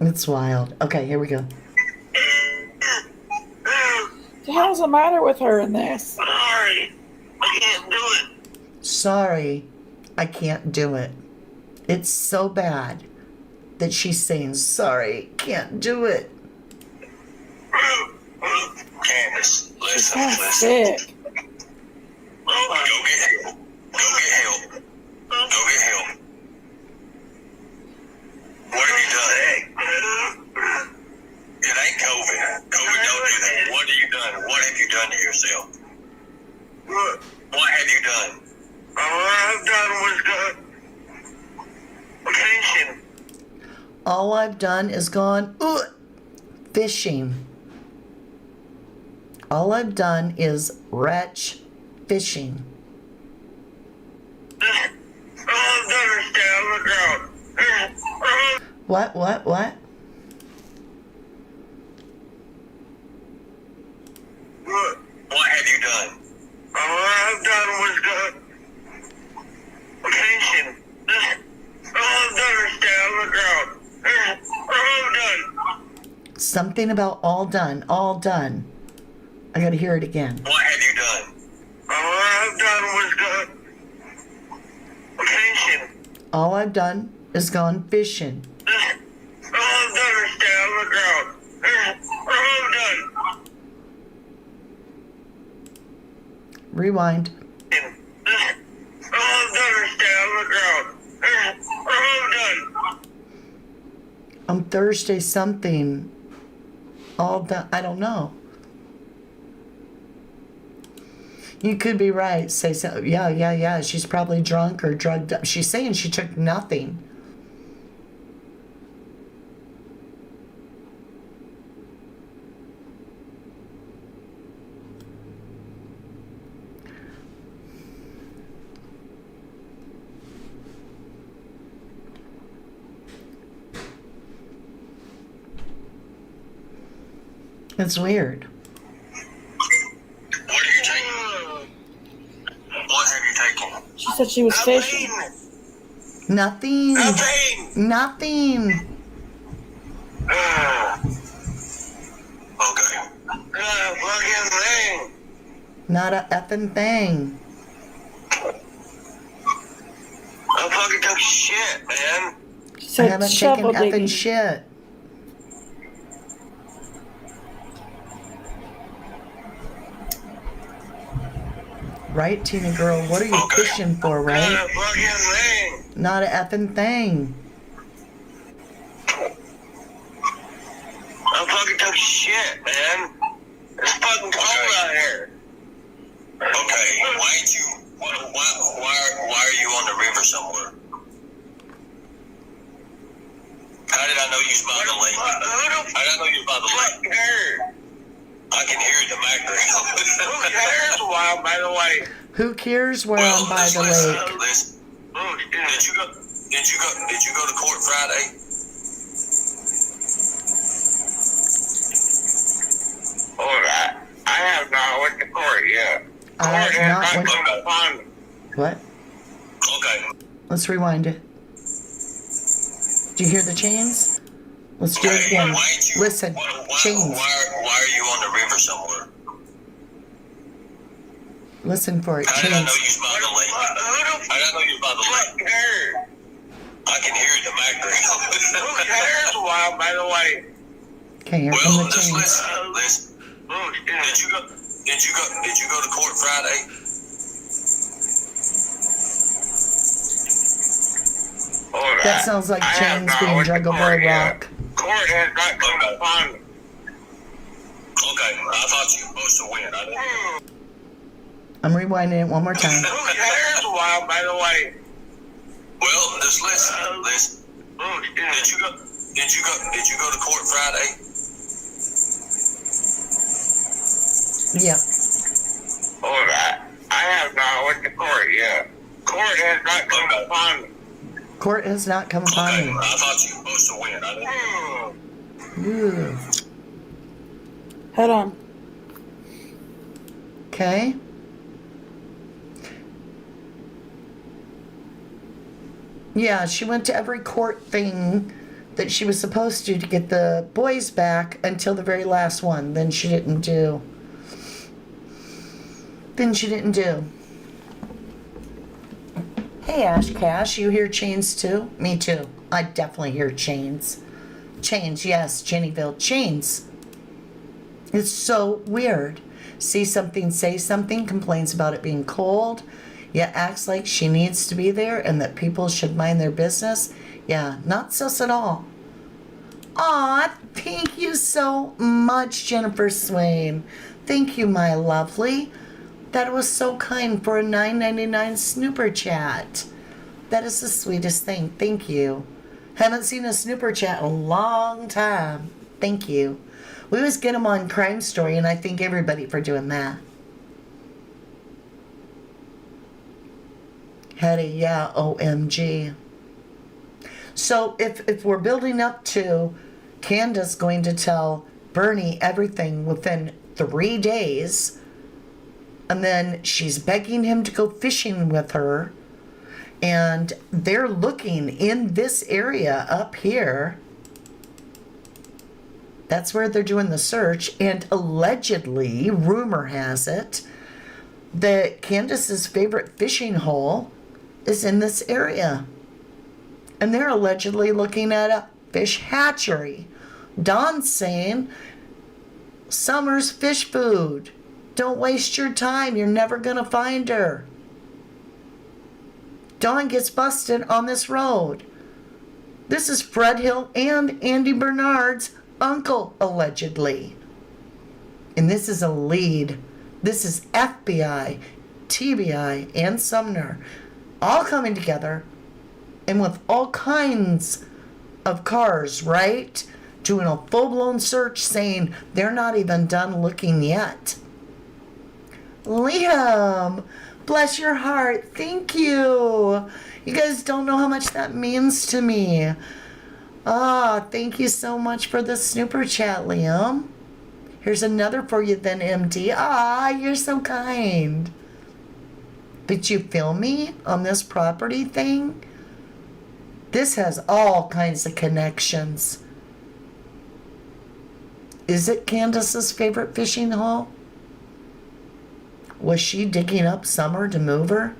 It's wild. Okay, here we go. The hell's the matter with her in this? Sorry. I can't do it. Sorry, I can't do it. It's so bad that she's saying, sorry, can't do it. Candace, She listen, sounds listen. sick. Go get help. Go get help. Go get help. What have you done? It ain't COVID. COVID don't do that. What have you done? What have you done to yourself? What have you done? All I've done was go fishing. All I've done is gone fishing. All I've done is wretch fishing. All I've done is stay on the ground. What? What have you done? All I've done was go fishing. All I've done is stay on the ground. All I've done. Something about all done. All done. I gotta hear it again. What have you done? All I've done was go fishing. All I've done is gone fishing. All I've done is stay on the ground. All I've done. Rewind. All I've done is stay on the ground. All I've done. On Thursday something. All done. I don't know. You could be right. Say so. Yeah. She's probably drunk or drugged up. She's saying she took nothing. It's weird. What are you taking? What have you taken? She said she was fishing. Nothing. Nothing. Nothing. Okay. Fucking thing. Not a effing thing. I fucking took shit, man. She I said haven't shovel taken effing digging. shit. Right, Tina girl? What are you Okay. fishing for, right? Fucking thing. Not a effing thing. I fucking took shit, man. It's fucking cold out here. Okay, why ain't you? Why are you on the river somewhere? How did I know you was by the lake? How did I know you was by the lake? I can hear the background. Who cares? Why, by the way? Who cares where I'm by the lake? Listen. Did you go to court Friday? Alright. I have not went to court yet. I have not went- come upon me. What? Okay. Let's rewind it. Do you hear the chains? Let's do it again. Why ain't you? Listen, chains. Why are you on the river somewhere? Listen for it. How did I know Chains. you was by the lake? How did I know you was by the lake? I can hear the background. Who cares? Why, by the way? Okay, here come Well, the just chains. listen. Did you go to court Friday? That sounds like chains being drug over a rock. Court has not come upon me. Okay, I thought you were supposed to win. I didn't. I'm rewinding it one more time. Who cares? Why, by the way? Well, just listen. Did you go to court Friday? Yeah. Alright. I have not went to court yet. Court has not come upon me. Court has not come upon Okay, me. I thought you were supposed to win. I didn't. Ooh. Hold on. Okay. Yeah, she went to every court thing that she was supposed to get the boys back until the very last one. Then she didn't do. Hey, Ash Cash, you hear chains too? Me too. I definitely hear chains. Chains, yes, Greeneville, chains. It's so weird. See something, say something, complains about it being cold, yet acts like she needs to be there and that people should mind their business. Yeah, not sus at all. Aw, thank you so much, Jennifer Swain. Thank you, my lovely. That was so kind for a $9.99 snooper chat. That is the sweetest thing. Thank you. Haven't seen a snooper chat in a long time. Thank you. We always get them on Crime Story, and I thank everybody for doing that. Hetty, yeah, OMG. So if we're building up to Candace going to tell Bernie everything within 3 days, and then she's begging him to go fishing with her, and they're looking in this area up here. That's where they're doing the search, and allegedly, rumor has it, that Candace's favorite fishing hole is in this area. And they're allegedly looking at a fish hatchery. Dawn's saying, Summer's fish food. Don't waste your time. You're never going to find her. Dawn gets busted on this road. This is Fred Hill and Andy Bernard's uncle, allegedly. And this is a lead. This is FBI, TBI, and Sumner all coming together, and with all kinds of cars, right? Doing a full-blown search, saying they're not even done looking yet. Liam, bless your heart. Thank you. You guys don't know how much that means to me. Thank you so much for the snooper chat, Liam. Here's another for you then, MD. You're so kind. Did you feel me on this property thing? This has all kinds of connections. Is it Candace's favorite fishing hole? Was she digging up Summer to move her?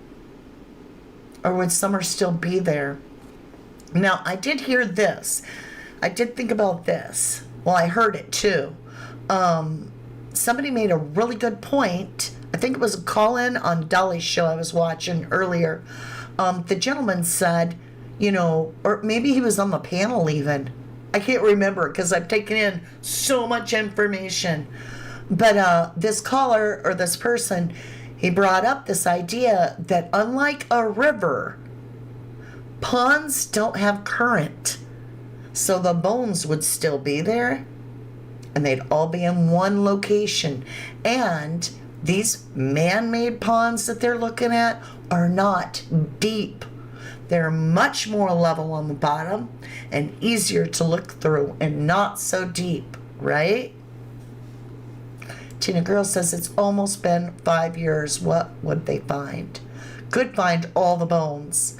Or would Summer still be there? Now, I did hear this. I did think about this. Well, I heard it too. Somebody made a really good point. I think it was a call-in on Dolly's show I was watching earlier. The gentleman said, or maybe he was on the panel even. I can't remember because I've taken in so much information. But this caller or this person, he brought up this idea that unlike a river, ponds don't have current. So the bones would still be there, and they'd all be in one location. And these man-made ponds that they're looking at are not deep. They're much more level on the bottom and easier to look through and not so deep, right? Tina Girl says it's almost been 5 years. What would they find? Could find all the bones.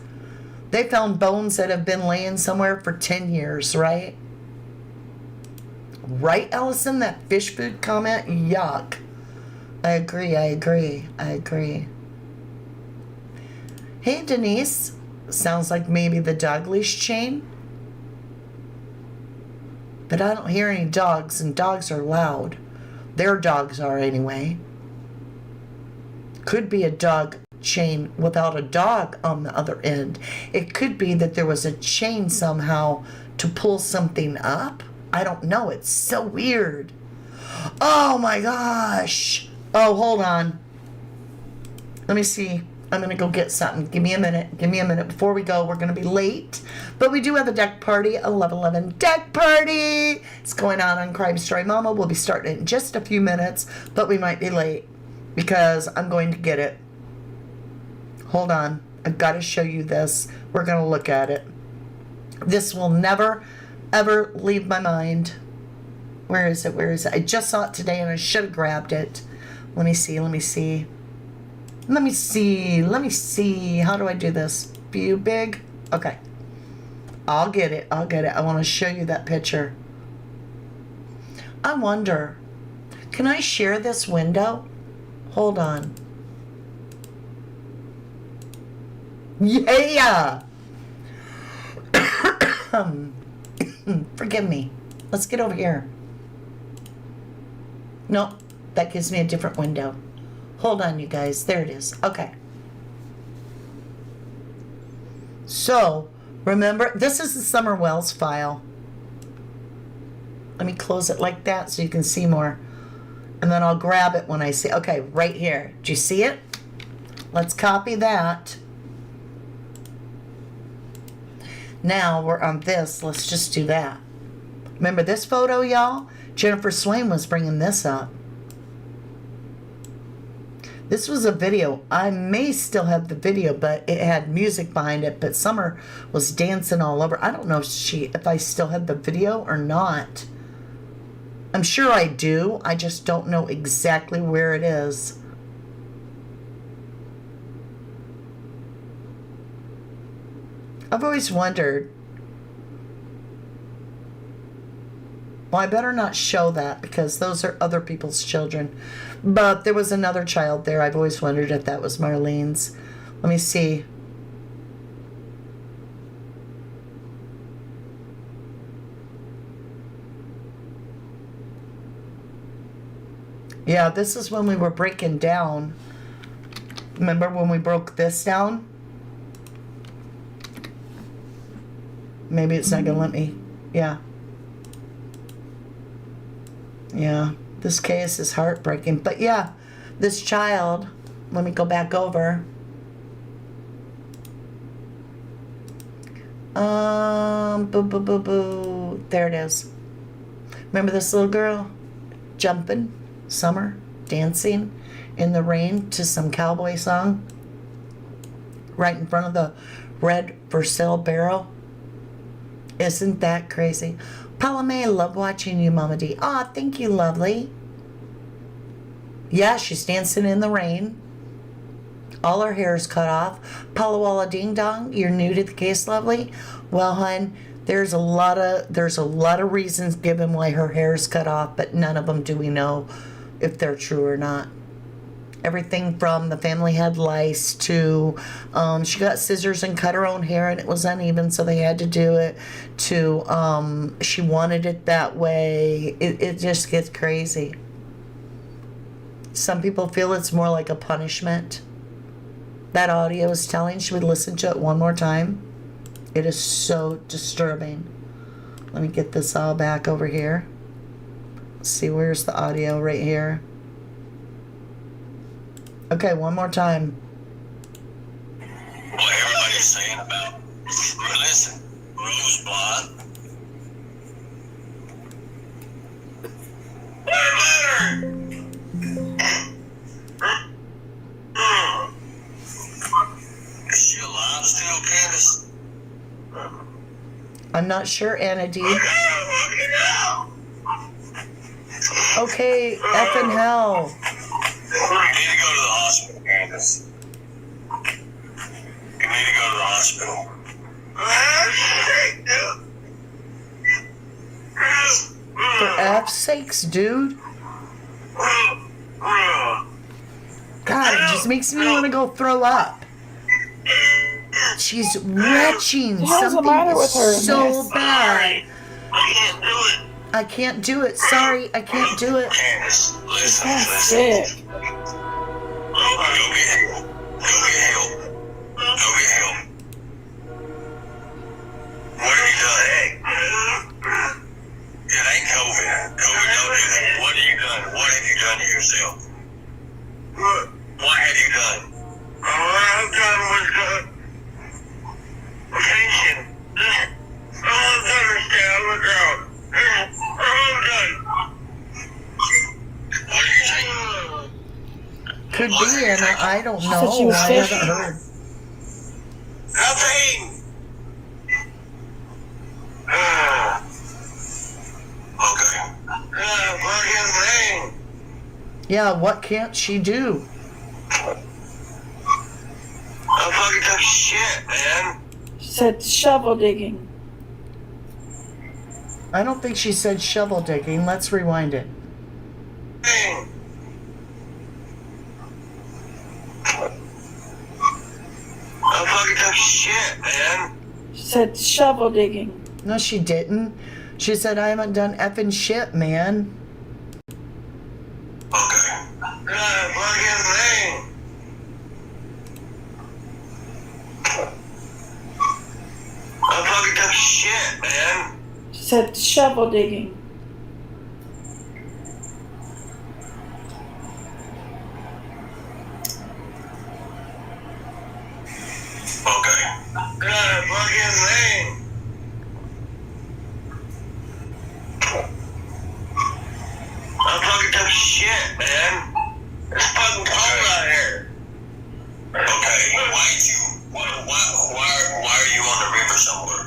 They found bones that have been laying somewhere for 10 years, right? Right, Allison? That fish food comment? Yuck. I agree. Hey, Denise. Sounds like maybe the dog leash chain. But I don't hear any dogs, and dogs are loud. Their dogs are anyway. Could be a dog chain without a dog on the other end. It could be that there was a chain somehow to pull something up. I don't know. It's so weird. Oh my gosh. Oh, hold on. Let me see. I'm going to go get something. Give me a minute. Before we go, we're going to be late. But we do have a deck party, a level 11 deck party. It's going on Crime Story Mama. We'll be starting in just a few minutes, but we might be late because I'm going to get it. Hold on. I've got to show you this. We're going to look at it. This will never, ever leave my mind. Where is it? I just saw it today and I should have grabbed it. Let me see. How do I do this? View big? Okay. I'll get it. I want to show you that picture. I wonder, can I share this window? Hold on. Yeah! Forgive me. Let's get over here. Nope. That gives me a different window. Hold on, you guys. There it is. Okay. So, remember, this is the Summer Wells file. Let me close it like that so you can see more. And then I'll grab it when I see, okay, right here. Do you see it? Let's copy that. Now we're on this. Let's just do that. Remember this photo, y'all? Jennifer Swain was bringing this up. This was a video. I may still have the video, but it had music behind it. But Summer was dancing all over. I don't know if I still have the video or not. I'm sure I do. I just don't know exactly where it is. I've always wondered. Well, I better not show that because those are other people's children. But there was another child there. I've always wondered if that was Marlene's. Let me see. Yeah, this is when we were breaking down. Remember when we broke this down? Maybe it's not going to let me. Yeah. Yeah. This case is heartbreaking. But yeah, this child, let me go back over. Boo, boo, boo, boo. There it is. Remember this little girl? Jumping, Summer, dancing in the rain to some cowboy song. Right in front of the red for sale barrel. Isn't that crazy? Paula May, love watching you, Mama D. Aw, thank you, lovely. Yeah, she's dancing in the rain. All her hair is cut off. Paula Walla Ding Dong, you're new to the case, lovely. Well, hun, there's a lot of reasons given why her hair is cut off, but none of them do we know if they're true or not. Everything from the family had lice to she got scissors and cut her own hair and it was uneven, so they had to do it, to she wanted it that way. It just gets crazy. Some people feel it's more like a punishment. That audio is telling. Should we listen to it one more time? It is so disturbing. Let me get this all back over here. Let's see, where's the audio? Right here. Okay, one more time. What everybody's saying about, listen, Rose Blonde. Is she alive still, Candace? I'm not sure, Anna D. Okay, effing hell. You need to go to the hospital, Candace. You need to go to the hospital. For F's sakes, dude. God, it just makes me want to go throw up. She's retching. What the hell's the Something matter with her in so this? bad. I can't do it. I can't do it. Sorry, I can't do it. Candace, listen, That's listen. sick. Go get help. Go get help. Go get help. What have you done? It ain't COVID. COVID don't do that. What have you done? What have you done to yourself? What have you done? All I've done was attention. All I've done is stay on the ground. All I've done. What do you think? Could be, and I don't She know. said she was I 50. haven't heard. Nothing. Okay. Fucking thing. Yeah, what can't she do? I fucking took shit, man. She said shovel digging. I don't think she said shovel digging. Let's rewind it. Thing. I fucking took shit, man. She said shovel digging. No, she didn't. She said, I haven't done effing shit, man. Okay. Fucking thing. I fucking took shit, man. She said shovel digging. fucking thing. I'm fucking tough shit, man. It's fucking cold out here. Okay, why are you on the river somewhere?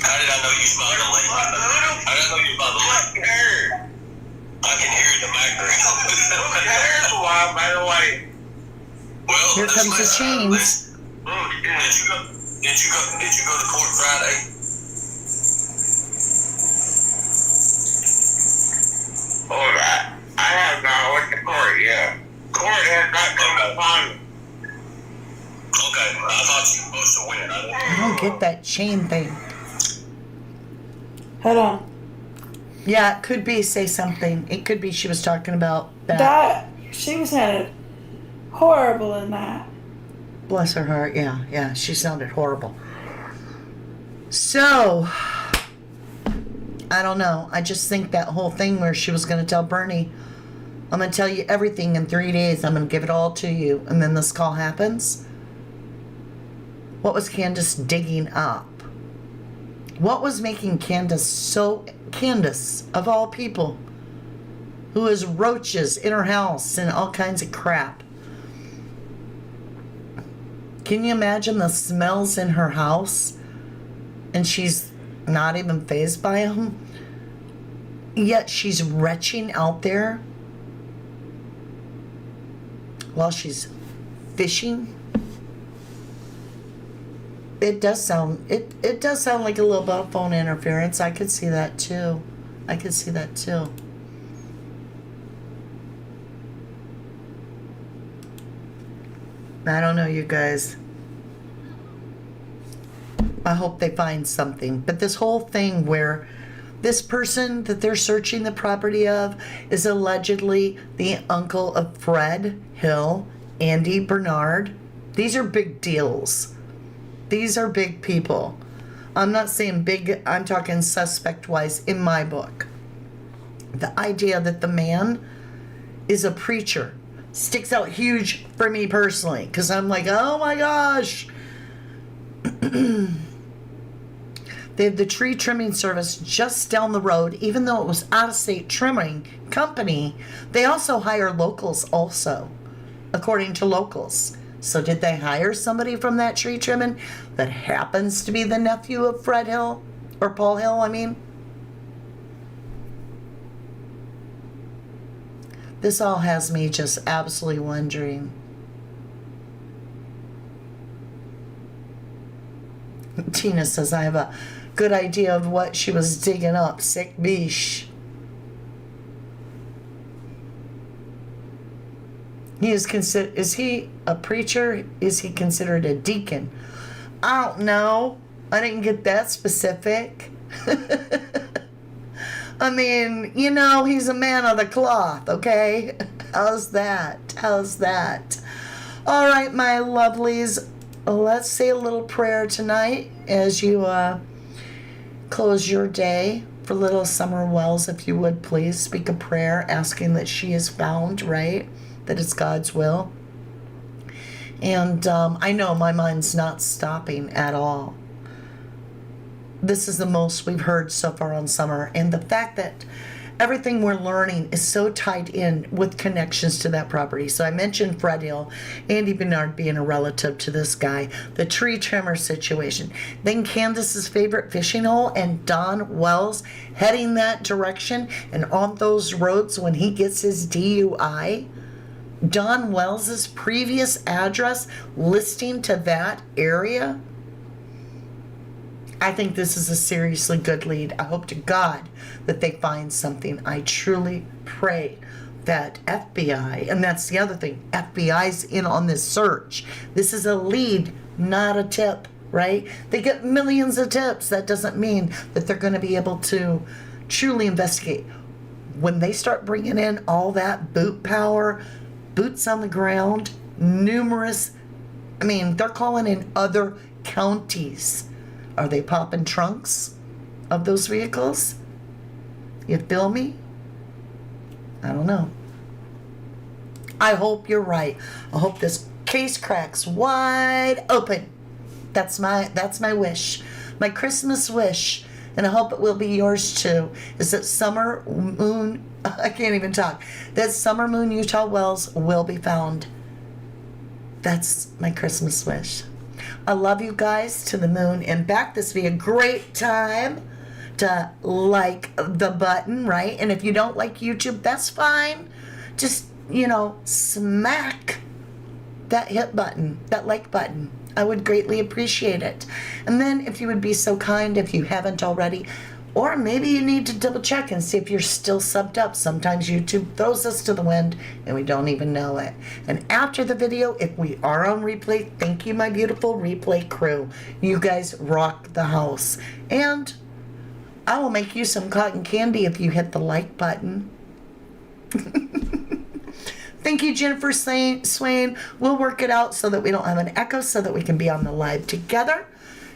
How did I know you smelled the lake? How did I know you smelled the lake? I can hear it in the background. Who cares why, by the way? Well, Here comes the chains. Did you go to court Friday? Oh, I have not went to court yet. Court has not come upon me. Okay, I thought you were supposed to win. I don't get that chain thing. Hold on. Yeah, it could be say something. It could be she was talking about that. That she was headed horrible in that. Bless her heart. Yeah, she sounded horrible. So, I don't know. I just think that whole thing where she was going to tell Bernie, I'm going to tell you everything in 3 days. I'm going to give it all to you. And then this call happens. What was Candace digging up? What was making Candace so... Candace, of all people, who has roaches in her house and all kinds of crap. Can you imagine the smells in her house? And she's not even fazed by them? Yet she's retching out there while she's fishing. It does sound like a little bit of phone interference. I could see that too. I don't know, you guys. I hope they find something. But this whole thing where this person that they're searching the property of is allegedly the uncle of Fred Hill, Andy Bernard. These are big deals. These are big people. I'm not saying big, I'm talking suspect-wise in my book. The idea that the man is a preacher sticks out huge for me personally, because I'm like, oh my gosh. They have the tree trimming service just down the road, even though it was out-of-state trimming company. They also hire locals also, according to locals. So did they hire somebody from that tree trimming that happens to be the nephew of Fred Hill? Or Paul Hill, I mean? This all has me just absolutely wondering. Tina says, I have a good idea of what she was digging up. Sick biche. Is he a preacher? Is he considered a deacon? I don't know. I didn't get that specific. I mean, he's a man of the cloth, okay? How's that? All right, my lovelies. Let's say a little prayer tonight as you close your day. For little Summer Wells, if you would please speak a prayer asking that she is found, right? That it's God's will. And I know my mind's not stopping at all. This is the most we've heard so far on Summer. And the fact that everything we're learning is so tied in with connections to that property. So I mentioned Fred Hill, Andy Bernard being a relative to this guy, the tree trimmer situation, then Candace's favorite fishing hole, and Don Wells heading that direction and on those roads when he gets his DUI. Don Wells's previous address listing to that area. I think this is a seriously good lead. I hope to God that they find something. I truly pray that FBI, and that's the other thing, FBI's in on this search. This is a lead, not a tip, right? They get millions of tips. That doesn't mean that they're going to be able to truly investigate. When they start bringing in all that boot power, boots on the ground, numerous, they're calling in other counties. Are they popping trunks of those vehicles? You feel me? I don't know. I hope you're right. I hope this case cracks wide open. That's my wish. My Christmas wish, and I hope it will be yours too, is that summer moon, I can't even talk, that summer moon Utah wells will be found. That's my Christmas wish. I love you guys to the moon and back. This would be a great time to like the button, right? And if you don't like YouTube, that's fine. Just, smack that hit button, that like button. I would greatly appreciate it. And then if you would be so kind, if you haven't already, or maybe you need to double check and see if you're still subbed up. Sometimes YouTube throws us to the wind and we don't even know it. And after the video, if we are on replay, thank you, my beautiful replay crew. You guys rock the house. And I will make you some cotton candy if you hit the like button. Thank you, Jennifer Swain. We'll work it out so that we don't have an echo, so that we can be on the live together.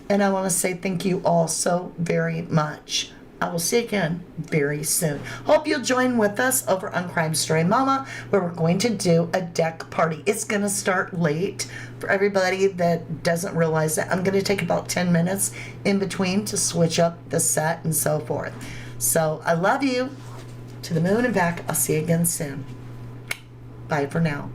And I want to say thank you all so very much. I will see you again very soon. Hope you'll join with us over on Crime Story Mama, where we're going to do a deck party. It's going to start late. For everybody that doesn't realize that, I'm going to take about 10 minutes in between to switch up the set and so forth. So I love you to the moon and back. I'll see you again soon. Bye for now.